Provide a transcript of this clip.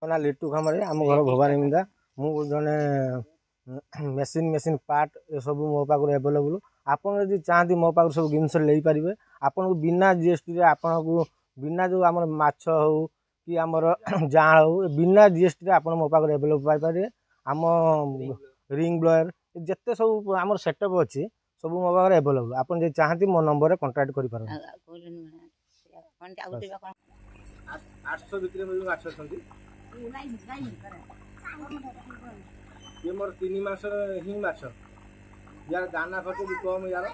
ना लिट्टू खमारी आम घर भवानी मिंदा मु जने मेसीन पार्ट ये सब मो पाखु एवेलेबल आपन यदि चाहती मो पाखु सब जिनस ले पारे आपन को बिना जीएसटी आपन को बिना जो आम माछ हो कि आमर जाँ हो बिना जीएसटी आपन मो पाखु एवेलेबल पाइपर आम रिंग ब्लोअर जिते सब आम सेटअप अच्छी सब मो पाखे एवेलेबल आपन जो चाहती मो नंबर कंटाक्ट कर 800 बिक्री में माछ अछंती ये मोर 3 मास ही माछ यार दाना खर्च भी कम यार